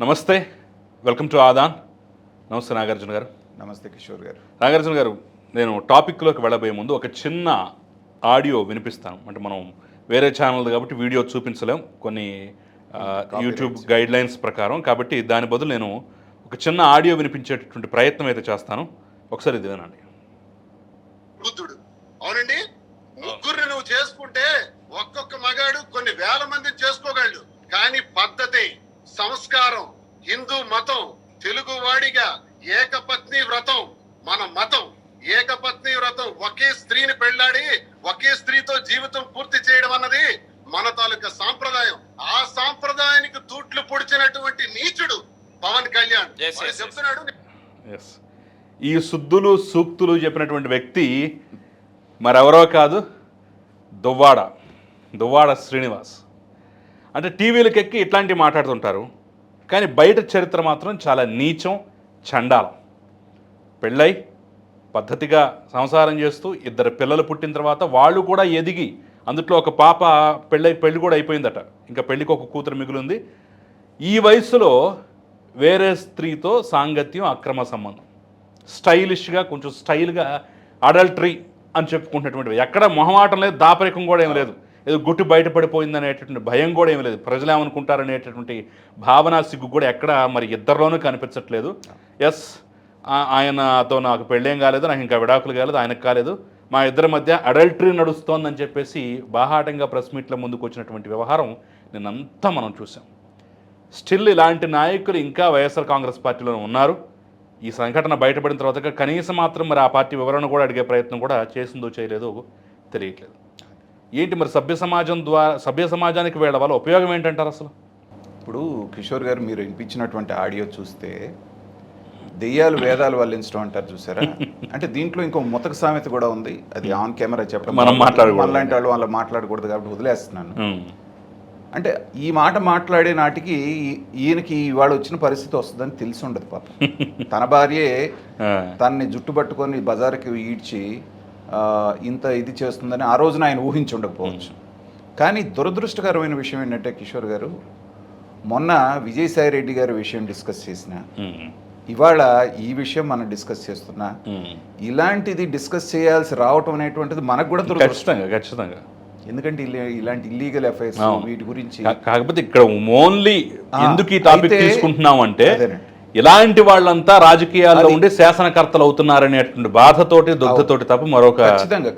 నమస్తే, welcome to Aadan. నమస్తే నాగార్జున గారు. నమస్తే కిషోర్ గారు. నాగార్జున గారు, నేను టాపిక్లోకి వెళ్ళబోయే ముందు ఒక చిన్న ఆడియో వినిపిస్తాను. అంటే మనం వేరే ఛానల్ కాబట్టి వీడియో చూపించలేం, కొన్ని యూట్యూబ్ గైడ్ లైన్స్ ప్రకారం. కాబట్టి దాని బదులు నేను ఒక చిన్న ఆడియో వినిపించేటటువంటి ప్రయత్నం అయితే చేస్తాను. ఒకసారి ఇది వినండి. బుద్ధుడు అవునండి, ముగ్గురిని నువ్వు చేసుకుంటే ఒక్కొక్క మగాడు కొన్ని వేల మందిని చేసుకోగలడు. కానీ పద్ధతి, సంస్కారం, హిందూ మతం, తెలుగు వాడిగా ఏకపత్ని వ్రతం మన మతం. ఏకపత్ని వ్రతం, ఒకే స్త్రీని పెళ్లాడి ఒకే స్త్రీతో జీవితం పూర్తి చేయడం అన్నది మన తాలూకా సాంప్రదాయం. ఆ సాంప్రదాయానికి తూట్లు పొడిచినటువంటి నీచుడు పవన్ కళ్యాణ్ చెప్తున్నాడు. ఈ శుద్ధులు సూక్తులు చెప్పినటువంటి వ్యక్తి మరెవరో కాదు, దువ్వాడ శ్రీనివాస్. అంటే టీవీలకు ఎక్కి ఇట్లాంటివి మాట్లాడుతుంటారు, కానీ బయట చరిత్ర మాత్రం చాలా నీచం, చండాలం. పెళ్ళై పద్ధతిగా సంసారం చేస్తూ ఇద్దరు పిల్లలు పుట్టిన తర్వాత వాళ్ళు కూడా ఎదిగి, అందుట్లో ఒక పాప పెళ్ళి కూడా అయిపోయిందట, ఇంకా పెళ్ళికి ఒక కూతురు మిగిలింది. ఈ వయసులో వేరే స్త్రీతో సాంగత్యం, అక్రమ సంబంధం, స్టైలిష్గా కొంచెం స్టైల్గా అడల్టరీ అని చెప్పుకుంటున్నటువంటి, ఎక్కడ మొహమాటం లేదు, దాపరికం కూడా ఏం లేదు, ఏదో గుట్టు బయటపడిపోయింది అనేటటువంటి భయం కూడా ఏమి లేదు, ప్రజలు ఏమనుకుంటారనేటటువంటి భావన, సిగ్గు కూడా ఎక్కడ మరి ఇద్దరిలోనూ కనిపించట్లేదు. ఎస్, ఆయనతో నాకు పెళ్ళేం కాలేదు, నాకు ఇంకా విడాకులు కాలేదు, ఆయనకు కాలేదు, మా ఇద్దరి మధ్య అడల్టరీ నడుస్తోందని చెప్పేసి బాహాటంగా ప్రెస్ మీట్లో ముందుకు వచ్చినటువంటి వ్యవహారం నిన్నంతా మనం చూసాం. స్టిల్ ఇలాంటి నాయకులు ఇంకా వైఎస్ఆర్ కాంగ్రెస్ పార్టీలో ఉన్నారు. ఈ సంఘటన బయటపడిన తర్వాత కనీసం మాత్రం మరి ఆ పార్టీ వివరణ కూడా అడిగే ప్రయత్నం కూడా చేసిందో చేయలేదో తెలియట్లేదు. ఏంటి మరి సభ్య సమాజానికి వీళ్ళ వల్ల ఉపయోగం ఏంటంటారు అసలు? ఇప్పుడు కిషోర్ గారు, మీరు వినిపించినటువంటి ఆడియో చూస్తే దెయ్యాలు వేదాలు వల్లించడం అంటారు చూసారా? అంటే దీంట్లో ఇంకో ముతక సామెత కూడా ఉంది, అది ఆన్ కెమెరా చెప్పడం మనం మాట్లాడకూడదు, అలాంటి వాళ్ళు వాళ్ళ మాట్లాడకూడదు కాబట్టి వదిలేస్తున్నాను. అంటే ఈ మాట మాట్లాడే నాటికి ఈయనకి ఇవాళ వచ్చిన పరిస్థితి వస్తుందని తెలిసి ఉండదు పాప. తన భార్యే తనని జుట్టు పట్టుకొని బజార్కి ఈడ్చి ఇంత ఇది చేస్తుందని ఆ రోజున ఆయన ఊహించి ఉండకపోవచ్చు. కానీ దురదృష్టకరమైన విషయం ఏంటంటే కిషోర్ గారు, మొన్న విజయసాయి రెడ్డి గారి విషయం డిస్కస్ చేసిన, ఇవాళ ఈ విషయం మనం డిస్కస్ చేస్తున్నా, ఇలాంటిది డిస్కస్ చేయాల్సి రావటం అనేటువంటిది మనకు కూడా ఖచ్చితంగా. ఎందుకంటే ఇలాంటి ఇల్లీగల్ అఫైర్స్ వీటి గురించి. కాకపోతే ఇక్కడ ఓన్లీ ఎందుకు ఈ టాపిక్ తీసుకుంటున్నాం అంటే, ఇలాంటి వాళ్ళంతా రాజకీయాల్లో ఉండి శాసనకర్తలు అవుతున్నారనేటువంటి బాధతోటి, దుగ్ధతోటి తప్ప మరొక.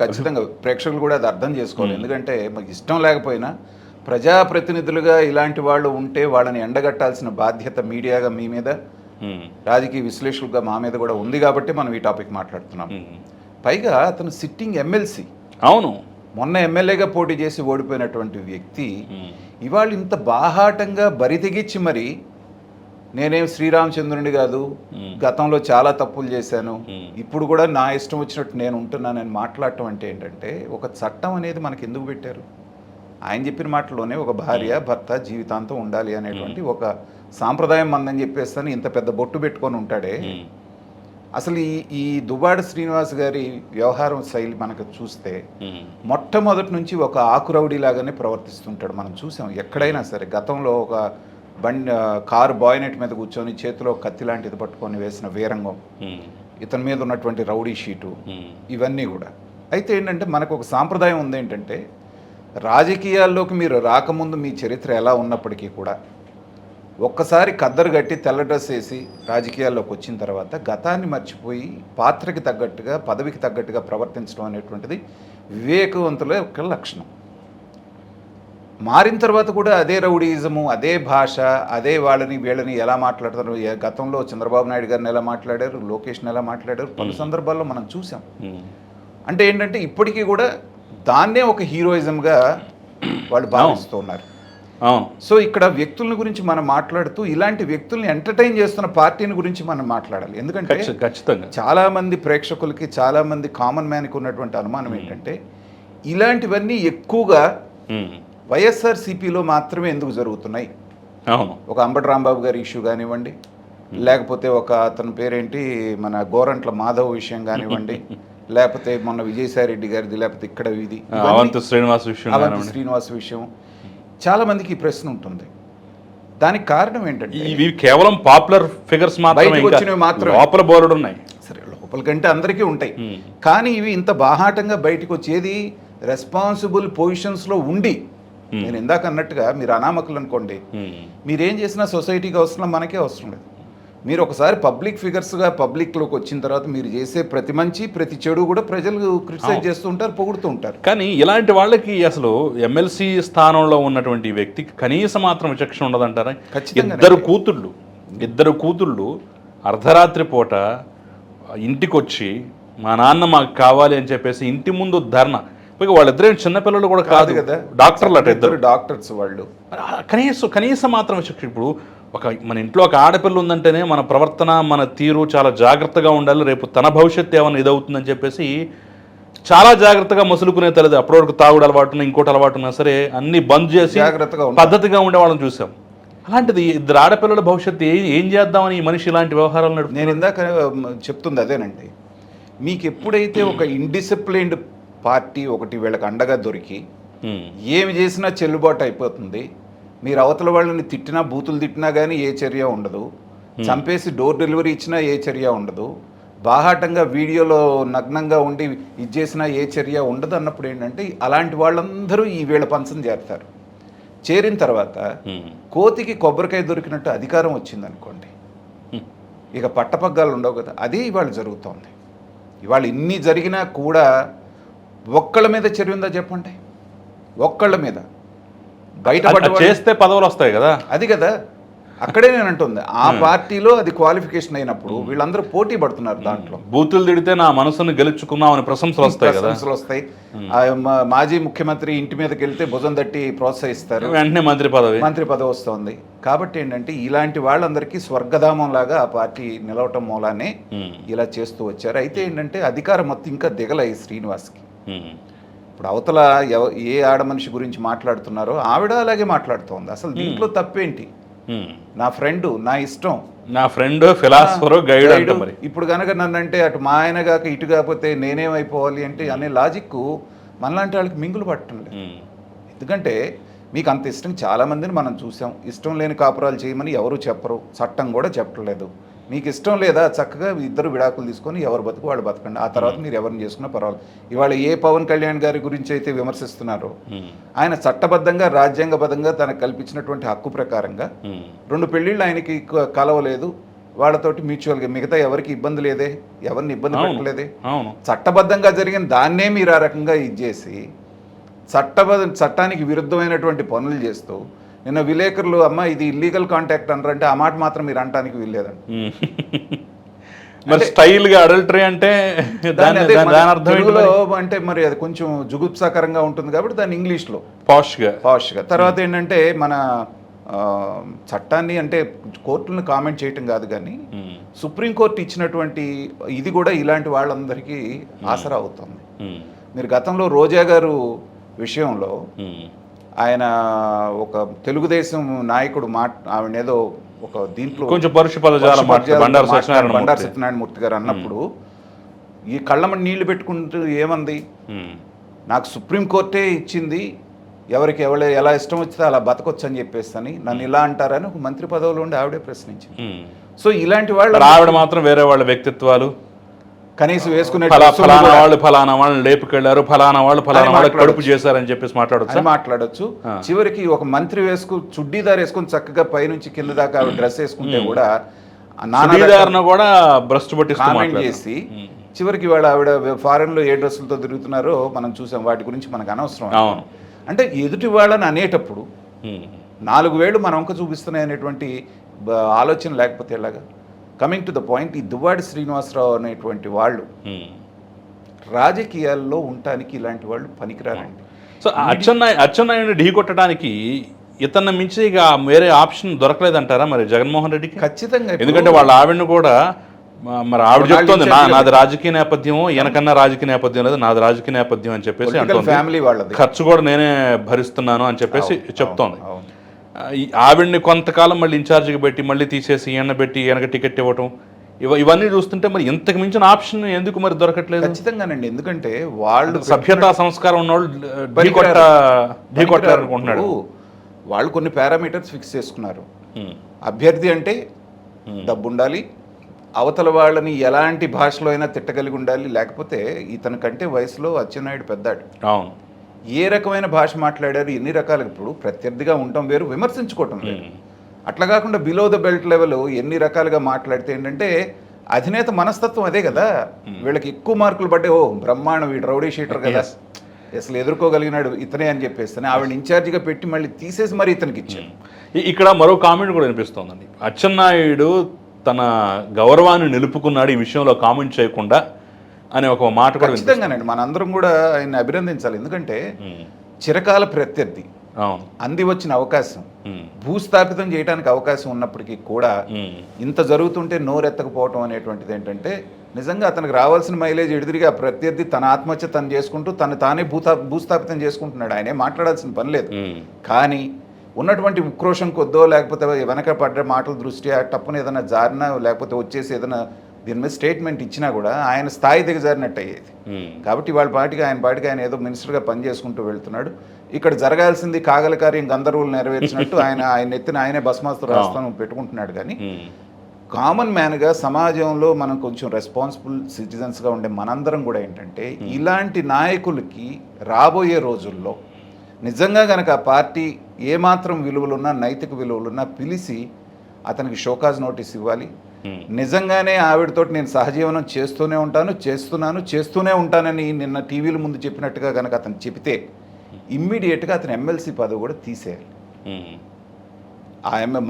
ఖచ్చితంగా ప్రేక్షకులు కూడా అది అర్థం చేసుకోవాలి. ఎందుకంటే మాకు ఇష్టం లేకపోయినా ప్రజాప్రతినిధులుగా ఇలాంటి వాళ్ళు ఉంటే వాళ్ళని ఎండగట్టాల్సిన బాధ్యత మీడియాగా మీ మీద, రాజకీయ విశ్లేషకులుగా మా మీద కూడా ఉంది. కాబట్టి మనం ఈ టాపిక్ మాట్లాడుతున్నాం. పైగా అతను సిట్టింగ్ ఎమ్మెల్సీ. అవును, మొన్న ఎమ్మెల్యేగా పోటీ చేసి ఓడిపోయినటువంటి వ్యక్తి ఇవాళ ఇంత బాహాటంగా బరి తెగించి మరి నేనేం శ్రీరామచంద్రుని కాదు, గతంలో చాలా తప్పులు చేశాను, ఇప్పుడు కూడా నా ఇష్టం వచ్చినట్టు నేను ఉంటున్నానని మాట్లాడటం అంటే ఏంటంటే, ఒక చట్టం అనేది మనకి ఎందుకు పెట్టారు? ఆయన చెప్పిన మాటలోనే ఒక భార్య భర్త జీవితాంతం ఉండాలి అనేటువంటి ఒక సాంప్రదాయం మందని చెప్పేస్తాను ఇంత పెద్ద బొట్టు పెట్టుకొని ఉంటాడే. అసలు ఈ దువ్వాడ శ్రీనివాస్ గారి వ్యవహారం శైలి మనకు చూస్తే మొట్టమొదటి నుంచి ఒక ఆకురౌడీ లాగానే ప్రవర్తిస్తుంటాడు. మనం చూసాం ఎక్కడైనా సరే. గతంలో ఒక కారు బాయ్నెట్ మీద కూర్చొని చేతిలో కత్తి లాంటిది పట్టుకొని వేసిన వీరంగం, ఇతని మీద ఉన్నటువంటి రౌడీ షీటు, ఇవన్నీ కూడా. అయితే ఏంటంటే మనకు ఒక సాంప్రదాయం ఉంది ఏంటంటే, రాజకీయాల్లోకి మీరు రాకముందు మీ చరిత్ర ఎలా ఉన్నప్పటికీ కూడా ఒక్కసారి కద్దరు కట్టి తెల్ల డ్రెస్ వేసి రాజకీయాల్లోకి వచ్చిన తర్వాత గతాన్ని మర్చిపోయి పాత్రకి తగ్గట్టుగా, పదవికి తగ్గట్టుగా ప్రవర్తించడం అనేటువంటిది వివేకవంతుల యొక్క లక్షణం. మారిన తర్వాత కూడా అదే రౌడీయిజము, అదే భాష, అదే వాళ్ళని వీళ్ళని ఎలా మాట్లాడతారు. గతంలో చంద్రబాబు నాయుడు గారిని ఎలా మాట్లాడారు, లోకేష్ని ఎలా మాట్లాడారు, పలు సందర్భాల్లో మనం చూసాం. అంటే ఏంటంటే ఇప్పటికీ కూడా దాన్నే ఒక హీరోయిజంగా వాళ్ళు భావిస్తూ ఉన్నారు. సో ఇక్కడ వ్యక్తుల గురించి మనం మాట్లాడుతూ ఇలాంటి వ్యక్తుల్ని ఎంటర్టైన్ చేస్తున్న పార్టీని గురించి మనం మాట్లాడాలి. ఎందుకంటే ఖచ్చితంగా చాలా మంది ప్రేక్షకులకి, చాలా మంది కామన్ మ్యాన్కి ఉన్నటువంటి అనుమానం ఏంటంటే, ఇలాంటివన్నీ ఎక్కువగా వైఎస్ఆర్సీపీలో మాత్రమే ఎందుకు జరుగుతున్నాయి. ఒక అంబటి రాంబాబు గారి ఇష్యూ కానివ్వండి, లేకపోతే ఒక అతని పేరేంటి మన గోరంట్ల మాధవ్ విషయం కానివ్వండి, లేకపోతే మొన్న విజయసాయి రెడ్డి గారిది, లేకపోతే ఇక్కడ ఇది అవంతి శ్రీనివాస్ విషయం, చాలా మందికి ఈ ప్రశ్న ఉంటుంది. దానికి కారణం ఏంటంటే ఇవి కేవలం పాపులర్ ఫిగర్స్ మాత్రమే, బయటకు ఇంకా వచ్చినవి మాత్రమే. లోపల బోర్డు ఉన్నాయి. సరే లోపల కంటే అందరికీ ఉంటాయి, కానీ ఇవి ఇంత బాహాటంగా బయటకు వచ్చేది రెస్పాన్సిబుల్ పొజిషన్స్లో ఉండి. నేను ఇందాక అన్నట్టుగా మీరు అనామకులు అనుకోండి, మీరేం చేసినా సొసైటీకి అవసరం, మనకే అవసరం లేదు. మీరు ఒకసారి పబ్లిక్ ఫిగర్స్గా పబ్లిక్లోకి వచ్చిన తర్వాత మీరు చేసే ప్రతి మంచి ప్రతి చెడు కూడా ప్రజలు క్రిటిసైజ్ చేస్తూ ఉంటారు, పొగుడుతూ ఉంటారు. కానీ ఇలాంటి వాళ్ళకి అసలు ఎమ్మెల్సీ స్థానంలో ఉన్నటువంటి వ్యక్తికి కనీసం మాత్రం విచక్షణ ఉండదంటారా? ఖచ్చితంగా. ఇద్దరు కూతుళ్ళు అర్ధరాత్రి పూట ఇంటికి వచ్చి మా నాన్న మాకు కావాలి అని చెప్పేసి ఇంటి ముందు ధర్నా. వాళ్ళిద్దరు చిన్నపిల్లలు కూడా కాదు కదా, డాక్టర్లు అట, ఇద్దరు డాక్టర్స్ వాళ్ళు. కనీసం మాత్రం విచక్షణ. ఇప్పుడు మన ఇంట్లో ఒక ఆడపిల్ల ఉందంటేనే మన ప్రవర్తన, మన తీరు చాలా జాగ్రత్తగా ఉండాలి, రేపు తన భవిష్యత్తు ఏమైనా ఇదవుతుందని చెప్పేసి చాలా జాగ్రత్తగా మసులుకునే తల్లిది. అప్పటి వరకు తాగుడు అలవాటున ఇంకోటి అలవాటున్నా సరే అన్ని బంద్ చేసి పద్ధతిగా ఉండే వాళ్ళని చూసాం. అలాంటిది ఇద్దరు ఆడపిల్లల భవిష్యత్తు ఏం చేద్దామని ఈ మనిషి ఇలాంటి వ్యవహారాలు నడుపు. నేను ఇందాక చెప్తుంది అదేనండి, మీకు ఎప్పుడైతే ఒక ఇండిసిప్లైన్డ్ పార్టీ ఒకటి వీళ్ళకి అండగా దొరికి ఏమి చేసినా చెల్లుబాటు అయిపోతుంది, మీరు అవతల వాళ్ళని తిట్టినా బూతులు తిట్టినా కానీ ఏ చర్య ఉండదు, చంపేసి డోర్ డెలివరీ ఇచ్చినా ఏ చర్య ఉండదు, బాహాటంగా వీడియోలో నగ్నంగా ఉండి ఇది చేసినా ఏ చర్య ఉండదు అన్నప్పుడు ఏంటంటే అలాంటి వాళ్ళందరూ ఈ వీళ్ళ పంచం చేరుతారు. చేరిన తర్వాత కోతికి కొబ్బరికాయ దొరికినట్టు అధికారం వచ్చిందనుకోండి, ఇక పట్టపగ్గాలు ఉండవు కదా. అది ఇవాళ జరుగుతోంది. ఇవాళ ఇన్ని జరిగినా కూడా ఒక్కళ్ళ మీద చర్య ఉందా చెప్పండి? ఒక్కళ్ళ మీద బయటపడ చేస్తే పదవులు వస్తాయి కదా. అది కదా అక్కడే నేను అంటుంది, ఆ పార్టీలో అది క్వాలిఫికేషన్ అయినప్పుడు వీళ్ళందరూ పోటీ పడుతున్నారు. దాంట్లో బూతులు తిడితే నా మనసును గెలుచుకున్నామని ప్రశంసలు వస్తాయి కదా, ప్రశంసలు వస్తాయి. మాజీ ముఖ్యమంత్రి ఇంటి మీదకి వెళ్తే భుజం తట్టి ప్రోత్సహిస్తారు, వెంటనే మంత్రి పదవి వస్తుంది. కాబట్టి ఏంటంటే ఇలాంటి వాళ్ళందరికీ స్వర్గధామం లాగా ఆ పార్టీ నిలవటం మూలానే ఇలా చేస్తూ వచ్చారు. అయితే ఏంటంటే అధికారం మొత్తం ఇంకా దిగలే శ్రీనివాస్కి. ఇప్పుడు అవతల ఏ ఆడ మనిషి గురించి మాట్లాడుతున్నారో ఆవిడ అలాగే మాట్లాడుతోంది. అసలు దీంట్లో తప్పేంటి? నా ఫ్రెండ్, నా ఇష్టం, నా ఫ్రెండ్ ఫిలాసఫర్ గైడ్. ఇప్పుడు కనుక నన్ను అంటే అటు మా ఆయన కాక ఇటు కాకపోతే నేనేమైపోవాలి అంటే అనే లాజిక్ మనలాంటి వాళ్ళకి మింగులు పట్టడం లేదు. ఎందుకంటే మీకు అంత ఇష్టం, చాలామందిని మనం చూసాం, ఇష్టం లేని కాపురాలు చేయమని ఎవరు చెప్పరు, చట్టం కూడా చెప్పట్లేదు. మీకు ఇష్టం లేదా చక్కగా ఇద్దరు విడాకులు తీసుకొని ఎవరు బతుకు వాళ్ళు బతకండి, ఆ తర్వాత మీరు ఎవరిని చేసుకున్నా పర్వాలేదు. ఇవాళ ఏ పవన్ కళ్యాణ్ గారి గురించి అయితే విమర్శిస్తున్నారో ఆయన చట్టబద్ధంగా రాజ్యాంగబద్ధంగా తనకు కల్పించినటువంటి హక్కు ప్రకారంగా 2 పెళ్ళిళ్ళు ఆయనకి కలవలేదు, వాళ్ళతోటి మ్యూచువల్గా మిగతా ఎవరికి ఇబ్బంది లేదే, ఎవరిని ఇబ్బంది పెట్టలేదే. చట్టబద్ధంగా జరిగిన దాన్నే మీరు ఆ రకంగా ఇచ్చేసి చట్టానికి విరుద్ధమైనటువంటి పనులు చేస్తూ నిన్న విలేకరులు అమ్మ ఇది ఇల్లీగల్ కాంటాక్ట్ అన్నారంటే ఆ మాట మాత్రం మీరు అనటానికి వీల్లేదండి. మరి స్టైల్ గా అడల్టరీ అంటే అంటే మరి అది కొంచెం జుగుప్సాకరంగా ఉంటుంది కాబట్టి దాన్ని ఇంగ్లీష్లో పాష్గా. తర్వాత ఏంటంటే మన చట్టాన్ని అంటే కోర్టులను కామెంట్ చేయటం కాదు, కానీ సుప్రీంకోర్టు ఇచ్చినటువంటి ఇది కూడా ఇలాంటి వాళ్ళందరికీ ఆసరా అవుతుంది. మీరు గతంలో రోజా గారు విషయంలో ఆయన ఒక తెలుగుదేశం నాయకుడు ఆవిడేదో ఒక దీంట్లో కొంచెం పరుష పదజాలం బండారు సత్యనారాయణ మూర్తి గారు అన్నప్పుడు ఈ కళ్ళమని నీళ్లు పెట్టుకుంటూ ఏమంది, నాకు సుప్రీంకోర్టే ఇచ్చింది, ఎవరికి ఎలా ఇష్టం వచ్చితే అలా బతకొచ్చు అని చెప్పేసి నన్ను ఇలా అంటారని ఒక మంత్రి పదవిలో ఉండి ఆవిడే ప్రశ్నించింది. సో ఇలాంటి వాళ్ళు ఆవిడ మాత్రం వేరే వాళ్ళ వ్యక్తిత్వాలు కనీసం వేసుకునే ఫలానా వాళ్ళు ఫలానా వాళ్ళని లేపుకెళ్లారు, ఫలానా వాళ్ళు ఫలానా వాళ్ళు కడుపు చేశారని చెప్పేసి మాట్లాడొచ్చు. చివరికి ఒక మంత్రి చుడ్డీదార్ వేసుకుని చక్కగా పైనుంచి కింద దాకా డ్రెస్ వేసుకుంటే కూడా కూడా భ్రష్టు పట్టి కామెంట్ చేసి చివరికి వాళ్ళ ఆవిడ ఫారెన్ లో ఏ డ్రెస్సులతో తిరుగుతున్నారో మనం చూసాం. వాటి గురించి మనకు అనవసరం. అంటే ఎదుటి వాళ్ళని అనేటప్పుడు 4 వేళ్ళు మన వంక చూపిస్తున్నాయి అనేటువంటి ఆలోచన లేకపోతే ఎలాగా? కమింగ్ టు ద పాయింట్, ఈ దువ్వాడి శ్రీనివాసరావు అనేటువంటి వాళ్ళు రాజకీయాల్లో ఉండటానికి ఇలాంటి వాళ్ళు పనికిరారండి. సో అచ్చెన్నాయుడిని ఢీ కొట్టడానికి ఇతన్ని మించి ఇక వేరే ఆప్షన్ దొరకలేదంటారా మరి జగన్మోహన్ రెడ్డికి? ఖచ్చితంగా. ఎందుకంటే వాళ్ళ ఆవిడను కూడా మరి ఆవిడ చెప్తోంది నాది రాజకీయ నేపథ్యం, వెనకన్నా రాజకీయ నేపథ్యం లేదు, నాది రాజకీయ నేపథ్యం అని చెప్పేసి ఫ్యామిలీ వాళ్ళది, ఖర్చు కూడా నేనే భరిస్తున్నాను అని చెప్పేసి చెప్తోంది. ఆవిడ్ని కొంతకాలం మళ్ళీ ఇన్ఛార్జిగా పెట్టి మళ్ళీ తీసేసి పెట్టి వెనక టికెట్ ఇవ్వటం, ఇవన్నీ చూస్తుంటే మరి ఇంతకు మించిన ఆప్షన్ ఎందుకు మరి దొరకట్లేదు? ఖచ్చితంగానండి. ఎందుకంటే వాళ్ళు సభ్యతా సంస్కారం ఉన్నవాళ్ళు ఢీ కొట్టారనుకుంటున్నాడు. వాళ్ళు కొన్ని పారామీటర్స్ ఫిక్స్ చేసుకున్నారు. అభ్యర్థి అంటే డబ్బు ఉండాలి, అవతల వాళ్ళని ఎలాంటి భాషలో అయినా తిట్టగలిగి ఉండాలి, లేకపోతే ఇతని కంటే వయసులో అచ్చెన్నాయుడు పెద్దాడు. అవును. ఏ రకమైన భాష మాట్లాడారు, ఎన్ని రకాలుగా, ఇప్పుడు ప్రత్యర్థిగా ఉండటం వేరు, విమర్శించుకోవటం వేరు. అట్లా కాకుండా బిలో ద బెల్ట్ లెవెల్ ఎన్ని రకాలుగా మాట్లాడితే ఏంటంటే అధినేత మనస్తత్వం అదే కదా. వీళ్ళకి ఎక్కువ మార్కులు పడ్డే, ఓ బ్రహ్మాండం, వీడు రౌడీ షీటర్ కదా, అసలు ఎదుర్కోగలిగినాడు ఇతనే అని చెప్పేస్తాను ఆవిడ ఇన్ఛార్జిగా పెట్టి మళ్ళీ తీసేసి మరి ఇతనికి ఇచ్చారు. ఇక్కడ మరో కామెంట్ కూడా వినిపిస్తోందండి. అచ్చెన్నాయుడు తన గౌరవాన్ని నిలుపుకున్నాడు ఈ విషయంలో కామెంట్ చేయకుండా అనే ఒక మాట కూడా ఖచ్చితంగానండి. మనందరం కూడా ఆయన్ని అభినందించాలి. ఎందుకంటే చిరకాల ప్రత్యర్థి, అంది వచ్చిన అవకాశం, భూస్థాపితం చేయడానికి అవకాశం ఉన్నప్పటికీ కూడా ఇంత జరుగుతుంటే నోరెత్తకపోవటం అనేటువంటిది ఏంటంటే నిజంగా అతనికి రావాల్సిన మైలేజ్ ఎదురుగా ప్రత్యర్థి తన ఆత్మహత్య తను చేసుకుంటూ తానే భూస్థాపితం చేసుకుంటున్నాడు. ఆయనే మాట్లాడాల్సిన పని లేదు. కానీ ఉన్నటువంటి ఉక్రోషం కొద్దో లేకపోతే వెనక పడ్డ మాటల దృష్ట్యా టప్పున ఏదైనా జారినా లేకపోతే వచ్చేసి ఏదైనా దీని మీద స్టేట్మెంట్ ఇచ్చినా కూడా ఆయన స్థాయి దిగజారినట్టు అయ్యేది. కాబట్టి వాళ్ళ పాటికి ఆయన ఏదో మినిస్టర్గా పనిచేసుకుంటూ వెళ్తున్నాడు. ఇక్కడ జరగాల్సింది కాగల కార్యం గంధర్వులు నెరవేర్చినట్టు ఆయన ఎత్తిన ఆయనే భస్మాస్త్ర రాస్తాను పెట్టుకుంటున్నాడు. కానీ కామన్ మ్యాన్గా సమాజంలో మనం కొంచెం రెస్పాన్సిబుల్ సిటిజన్స్గా ఉండే మనందరం కూడా ఏంటంటే ఇలాంటి నాయకులకి రాబోయే రోజుల్లో నిజంగా కనుక ఆ పార్టీ ఏమాత్రం విలువలున్నా నైతిక విలువలున్నా పిలిచి అతనికి షోకాజ్ నోటీస్ ఇవ్వాలి. నిజంగానే ఆవిడతోటి నేను సహజీవనం చేస్తూనే ఉంటానని నిన్న టీవీల ముందు చెప్పినట్టుగా కనుక అతను చెబితే ఇమ్మీడియట్గా అతను ఎమ్మెల్సీ పదవి కూడా తీసేయాలి.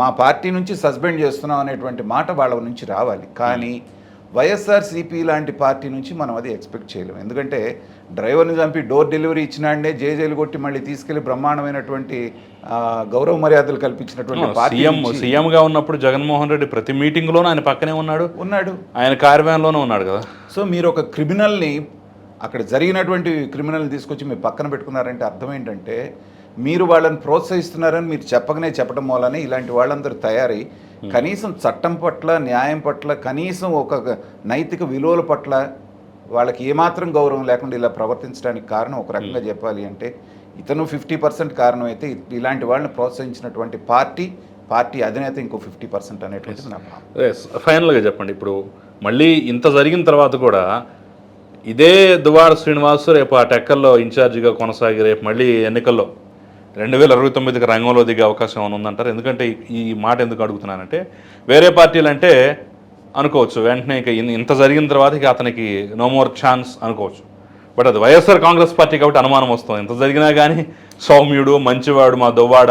మా పార్టీ నుంచి సస్పెండ్ చేస్తున్నాం అనేటువంటి మాట వాళ్ళ నుంచి రావాలి. కానీ వైఎస్ఆర్సీపీ లాంటి పార్టీ నుంచి మనం అది ఎక్స్పెక్ట్ చేయలేము. ఎందుకంటే డ్రైవర్ని చంపి డోర్ డెలివరీ ఇచ్చినాడే జైలు కొట్టి మళ్ళీ తీసుకెళ్లి బ్రహ్మాండమైనటువంటి గౌరవ మర్యాదలు కల్పించినటువంటి పార్టీ. సీఎంగా ఉన్నప్పుడు జగన్మోహన్ రెడ్డి ప్రతి మీటింగ్లోనూ ఆయన పక్కనే ఉన్నాడు, ఆయన కార్యాలయంలోనే ఉన్నాడు కదా. సో మీరు ఒక క్రిమినల్ని, అక్కడ జరిగినటువంటి క్రిమినల్ని తీసుకొచ్చి మీరు పక్కన పెట్టుకున్నారంటే అర్థం ఏంటంటే మీరు వాళ్ళని ప్రోత్సహిస్తున్నారని మీరు చెప్పడం మూలనే ఇలాంటి వాళ్ళందరూ తయారై కనీసం చట్టం పట్ల, న్యాయం పట్ల, కనీసం ఒక నైతిక విలువల పట్ల వాళ్ళకి ఏమాత్రం గౌరవం లేకుండా ఇలా ప్రవర్తించడానికి కారణం ఒక రకంగా చెప్పాలి అంటే ఇతను 50% కారణం అయితే ఇలాంటి వాళ్ళని ప్రోత్సహించినటువంటి పార్టీ అధినేత ఇంకో 50% అనేటువంటిది నా భావన. ఫైనల్గా చెప్పండి, ఇప్పుడు మళ్ళీ ఇంత జరిగిన తర్వాత కూడా ఇదే దువ్వాడ శ్రీనివాస్ రేపు ఆ టెక్కల్లో ఇన్ఛార్జిగా కొనసాగి రేపు మళ్ళీ ఎన్నికల్లో 2029కి రంగంలో దిగే అవకాశం ఏమైనా ఉందంటారు? ఎందుకంటే ఈ మాట ఎందుకు అడుగుతున్నానంటే వేరే పార్టీలు అంటే అనుకోవచ్చు వెంటనే ఇక ఇంత జరిగిన తర్వాత ఇక అతనికి నో మోర్ ఛాన్స్ అనుకోవచ్చు. బట్ అది వైఎస్ఆర్ కాంగ్రెస్ పార్టీ కాబట్టి అనుమానం వస్తుంది. ఇంత జరిగినా కానీ సౌమ్యుడు, మంచివాడు, మా దువ్వాడ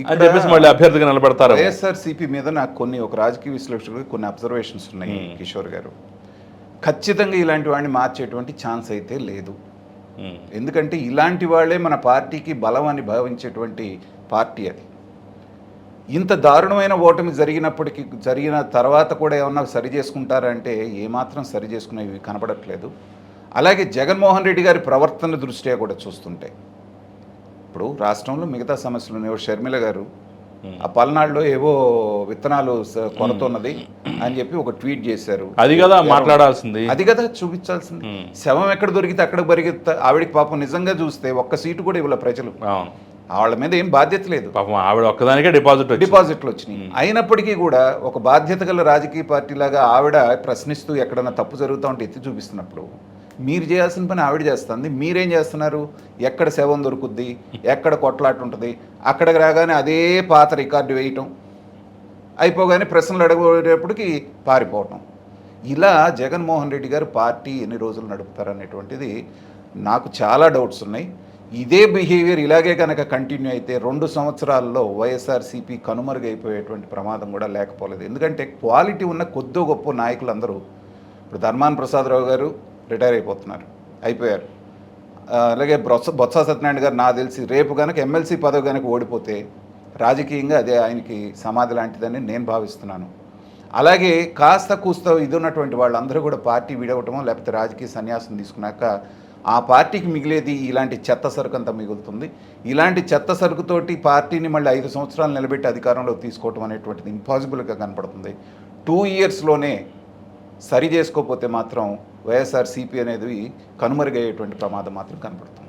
అని చెప్పేసి మళ్ళీ అభ్యర్థిగా నిలబెడతారు. వైఎస్ఆర్సీపీ మీద నాకు ఒక రాజకీయ విశ్లేషకుడికి కొన్ని అబ్జర్వేషన్స్ ఉన్నాయి కిషోర్ గారు. ఖచ్చితంగా ఇలాంటి వాడిని మార్చేటువంటి ఛాన్స్ అయితే లేదు. ఎందుకంటే ఇలాంటి వాళ్ళే మన పార్టీకి బలం అని భావించేటువంటి పార్టీ అది. ఇంత దారుణమైన ఓటమి జరిగిన తర్వాత కూడా ఏమన్నా సరి చేసుకుంటారంటే ఏమాత్రం సరి చేసుకునేవి కనపడట్లేదు. అలాగే జగన్మోహన్ రెడ్డి గారి ప్రవర్తన దృష్ట్యా కూడా చూస్తుంటే ఇప్పుడు రాష్ట్రంలో మిగతా సమస్యలు ఉన్నాయి. షర్మిల గారు ఆ పల్నాడులో ఏవో విత్తనాలు కొనుతున్నది అని చెప్పి ఒక ట్వీట్ చేశారు. అది కదా మాట్లాడాల్సింది, అది కదా చూపించాల్సింది. శవం ఎక్కడ దొరికితే అక్కడ పరిగెత్తా. ఆవిడకి పాపం నిజంగా చూస్తే ఒక్క సీటు కూడా ఇవ్వలే ప్రజలు. వాళ్ళ మీద ఏం బాధ్యత లేదు. పాపం ఆవిడ ఒక్కదానికే డిపాజిట్లు వచ్చినాయి. అయినప్పటికీ కూడా ఒక బాధ్యత గల రాజకీయ పార్టీ లాగా ఆవిడ ప్రశ్నిస్తూ ఎక్కడన్నా తప్పు జరుగుతూ ఉంటే ఎత్తి చూపిస్తున్నప్పుడు మీరు చేయాల్సిన పని ఆవిడ చేస్తుంది. మీరేం చేస్తున్నారు? ఎక్కడ శవం దొరుకుద్ది, ఎక్కడ కొట్లాట ఉంటుంది, అక్కడికి రాగానే అదే పాత రికార్డు వేయటం, అయిపోగానే ప్రశ్నలు అడగేటప్పటికి పారిపోవటం. ఇలా జగన్మోహన్ రెడ్డి గారు పార్టీ ఎన్ని రోజులు నడుపుతారనేటువంటిది నాకు చాలా డౌట్స్ ఉన్నాయి. ఇదే బిహేవియర్ ఇలాగే కనుక కంటిన్యూ అయితే 2 సంవత్సరాల్లో వైఎస్ఆర్సీపీ కనుమరుగైపోయేటువంటి ప్రమాదం కూడా లేకపోలేదు. ఎందుకంటే క్వాలిటీ ఉన్న కొద్దో గొప్ప నాయకులందరూ ఇప్పుడు ధర్మాన ప్రసాదరావు గారు రిటైర్ అయిపోయారు. అలాగే బొత్స సత్యనారాయణ గారు నాకు తెలిసి రేపు కనుక ఎమ్మెల్సీ పదవి కనుక ఓడిపోతే రాజకీయంగా అదే ఆయనకి సమాధి లాంటిదని నేను భావిస్తున్నాను. అలాగే కాస్త కూస్త ఇది ఉన్నటువంటి వాళ్ళందరూ కూడా పార్టీ విడవటమో లేకపోతే రాజకీయ సన్యాసం తీసుకున్నాక ఆ పార్టీకి మిగిలేది ఇలాంటి చెత్త సరుకు అంతా మిగులుతుంది. ఇలాంటి చెత్త సరుకుతోటి పార్టీని మళ్ళీ 5 సంవత్సరాలు నిలబెట్టి అధికారంలో తీసుకోవటం అనేటువంటిది ఇంపాసిబుల్గా కనపడుతుంది. 2 ఇయర్స్లోనే సరి చేసుకోకపోతే మాత్రం వైఎస్ఆర్సీపీ అనేది కనుమరుగయ్యేటువంటి ప్రమాదం మాత్రం కనపడుతుంది.